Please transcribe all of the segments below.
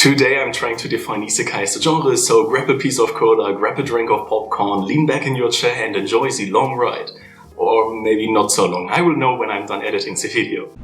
Today I'm trying to define Isekai as a genre, so grab a piece of cola, grab a drink of popcorn, lean back in your chair and enjoy the long ride. Or maybe not so long, I will know when I'm done editing the video.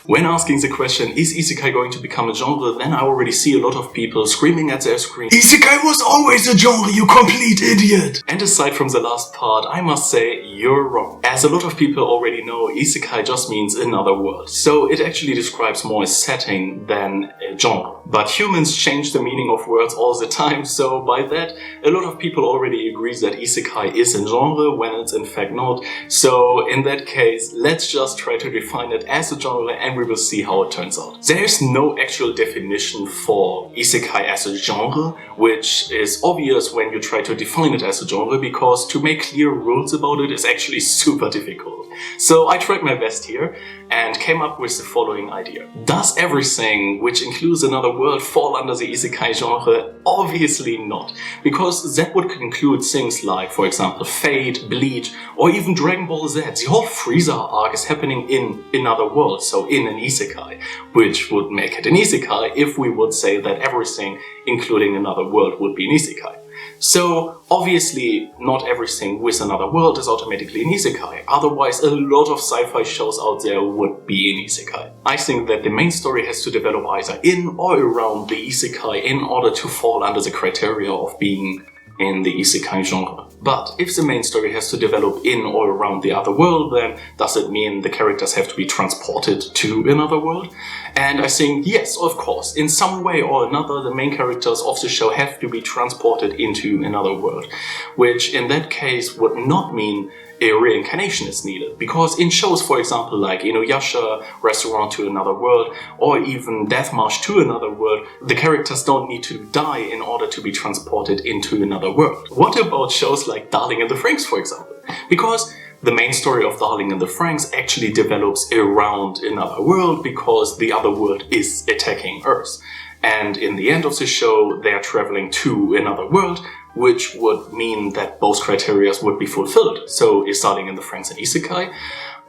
When asking the question, is Isekai going to become a genre, then I already see a lot of people screaming at their screen, "Isekai was always a genre, you complete idiot!" And aside from the last part, I must say, you're wrong. As a lot of people already know, Isekai just means another world. So it actually describes more a setting than a genre. But humans change the meaning of words all the time, so by that, a lot of people already agree that Isekai is a genre when it's in fact not. So in that case, let's just try to define it as a genre and we will see how it turns out. There is no actual definition for Isekai as a genre, which is obvious when you try to define it as a genre, because to make clear rules about it is actually super difficult. So I tried my best here and came up with the following idea. Does everything which includes another world fall under the Isekai genre? Obviously not, because that would include things like, for example, Fate, Bleach, or even Dragon Ball Z. The whole Frieza arc is happening in another world, so in an Isekai, which would make it an Isekai if we would say that everything including another world would be an Isekai. So obviously not everything with another world is automatically an Isekai, otherwise a lot of sci-fi shows out there would be an Isekai. I think that the main story has to develop either in or around the Isekai in order to fall under the criteria of being in the Isekai genre. But if the main story has to develop in or around the other world, then does it mean the characters have to be transported to another world? And I think yes, of course, in some way or another the main characters of the show have to be transported into another world, which in that case would not mean a reincarnation is needed, because in shows, for example, like Inuyasha, Restaurant to Another World, or even Death March to Another World, the characters don't need to die in order to be transported into another world. What about shows like Darling in the Franxx, for example? Because the main story of Darling in the Franxx actually develops around another world because the other world is attacking Earth. And in the end of the show, they are traveling to another world, which would mean that both criteria would be fulfilled. So is Darling in the Franxx an Isekai?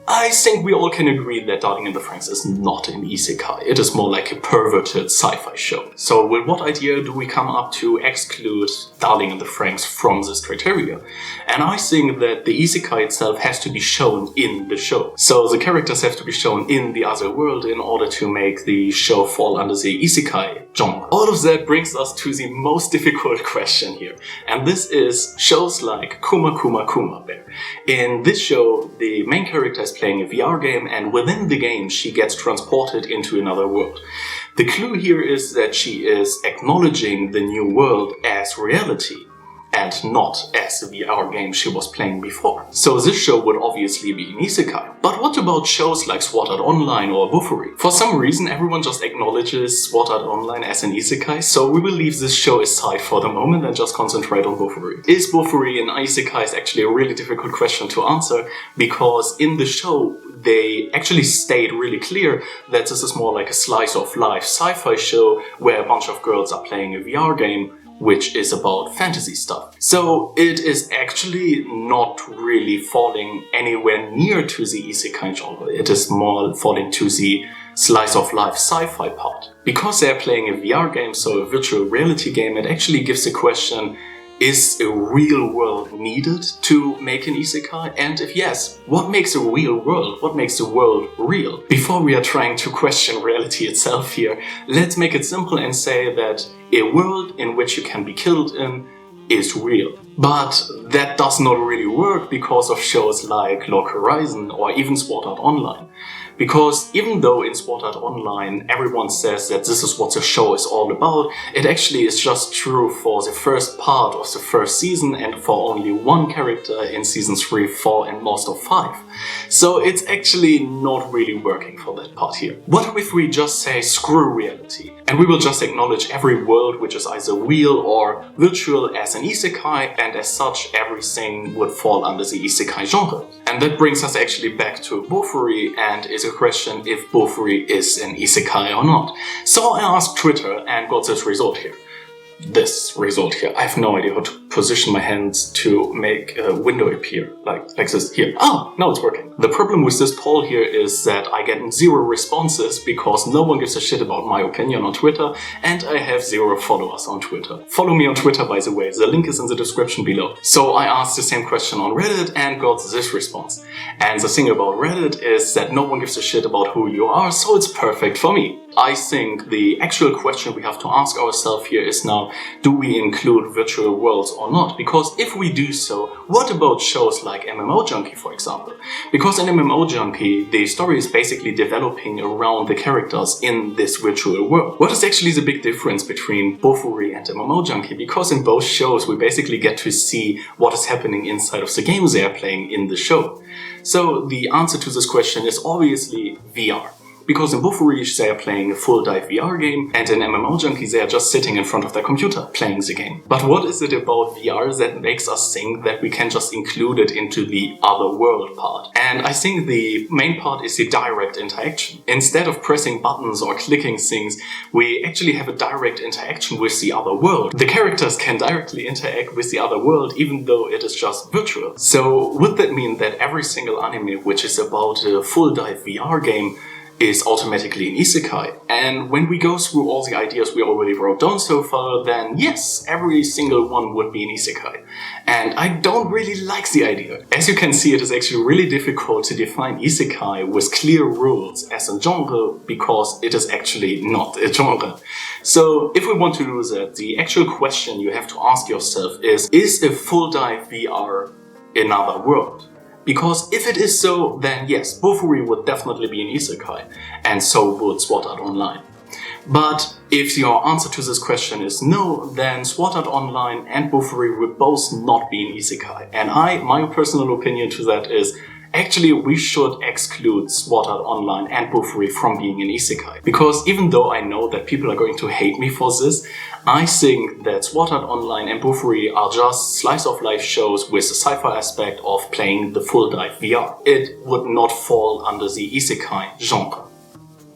I think we all can agree that Darling in the Franxx is not an Isekai. It is more like a perverted sci-fi show. So with what idea do we come up to exclude Darling in the Franxx from this criteria? And I think that the Isekai itself has to be shown in the show. So the characters have to be shown in the other world in order to make the show fall under the Isekai genre. All of that brings us to the most difficult question here. And this is shows like Kuma Kuma Kuma Bear. In this show, the main character is playing a VR game, and within the game she gets transported into another world. The clue here is that she is acknowledging the new world as reality and not as the VR game she was playing before. So this show would obviously be an Isekai. But what about shows like Sword Art Online or Bofuri? For some reason everyone just acknowledges Sword Art Online as an Isekai, so we will leave this show aside for the moment and just concentrate on Bofuri. Is Bofuri an Isekai is actually a really difficult question to answer, because in the show they actually stayed really clear that this is more like a slice of life sci-fi show where a bunch of girls are playing a VR game which is about fantasy stuff. So it is actually not really falling anywhere near to the Isekai genre. It is more falling to the slice of life sci-fi part. Because they're playing a VR game, so a virtual reality game, it actually gives the question, is a real world needed to make an Isekai? And if yes, what makes a real world? What makes the world real? Before we are trying to question reality itself here, let's make it simple and say that a world in which you can be killed in is real. But that does not really work because of shows like Log Horizon or even Sword Art Online. Because even though in Sword Art Online everyone says that this is what the show is all about, it actually is just true for the first part of the first season and for only one character in season 3, 4 and most of 5. So it's actually not really working for that part here. What if we just say screw reality and we will just acknowledge every world which is either real or virtual as an Isekai, and as such everything would fall under the Isekai genre? And that brings us actually back to Bofuri and is a question if Bofuri is an Isekai or not. So I asked Twitter and got this result here. I have no idea how to position my hands to make a window appear, like this here. Ah, now it's working. The problem with this poll here is that I get 0 responses because no one gives a shit about my opinion on Twitter, and I have 0 followers on Twitter. Follow me on Twitter, by the way, the link is in the description below. So I asked the same question on Reddit and got this response. And the thing about Reddit is that no one gives a shit about who you are, so it's perfect for me. I think the actual question we have to ask ourselves here is now, do we include virtual worlds or not? Because if we do so, what about shows like MMO Junkie, for example? Because in MMO Junkie, the story is basically developing around the characters in this virtual world. What is actually the big difference between Bofuri and MMO Junkie? Because in both shows, we basically get to see what is happening inside of the game they are playing in the show. So the answer to this question is obviously VR. Because in Bofuri they are playing a full dive VR game, and in MMO Junkie they are just sitting in front of their computer playing the game. But what is it about VR that makes us think that we can just include it into the other world part? And I think the main part is the direct interaction. Instead of pressing buttons or clicking things, we actually have a direct interaction with the other world. The characters can directly interact with the other world even though it is just virtual. So would that mean that every single anime which is about a full dive VR game is automatically an Isekai? And when we go through all the ideas we already wrote down so far, then yes, every single one would be an Isekai. And I don't really like the idea. As you can see, it is actually really difficult to define Isekai with clear rules as a genre, because it is actually not a genre. So if we want to do that, the actual question you have to ask yourself is a full dive VR another world? Because if it is so, then yes, Bofuri would definitely be an Isekai, and so would Sword Art Online. But if your answer to this question is no, then Sword Art Online and Bofuri would both not be an Isekai. And my personal opinion to that is, actually we should exclude Sword Art Online and Bofuri from being an Isekai. Because even though I know that people are going to hate me for this, I think that Sword Art Online and Bofuri are just slice-of-life shows with a sci-fi aspect of playing the full dive VR. It would not fall under the Isekai genre,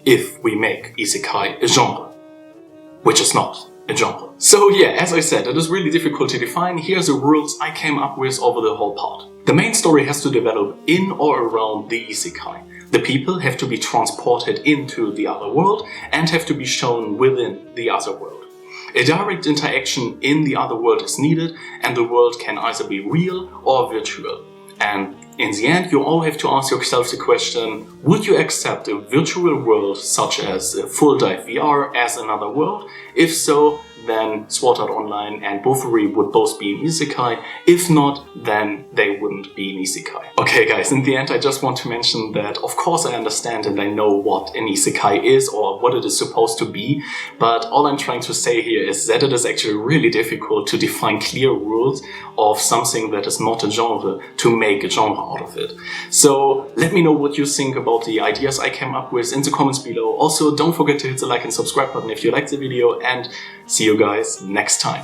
if we make Isekai a genre, which is not a genre. So yeah, as I said, it is really difficult to define. Here are the rules I came up with over the whole part. The main story has to develop in or around the Isekai. The people have to be transported into the other world and have to be shown within the other world. A direct interaction in the other world is needed, and the world can either be real or virtual. And in the end, you all have to ask yourself the question, would you accept a virtual world such as a full dive VR as another world? If so, then Sword Art Online and Bofuri would both be an Isekai. If not, then they wouldn't be an Isekai. Okay guys, in the end I just want to mention that of course I understand and I know what an Isekai is or what it is supposed to be, but all I'm trying to say here is that it is actually really difficult to define clear rules of something that is not a genre to make a genre out of it. So let me know what you think about the ideas I came up with in the comments below. Also, don't forget to hit the like and subscribe button if you liked the video, and see you guys next time.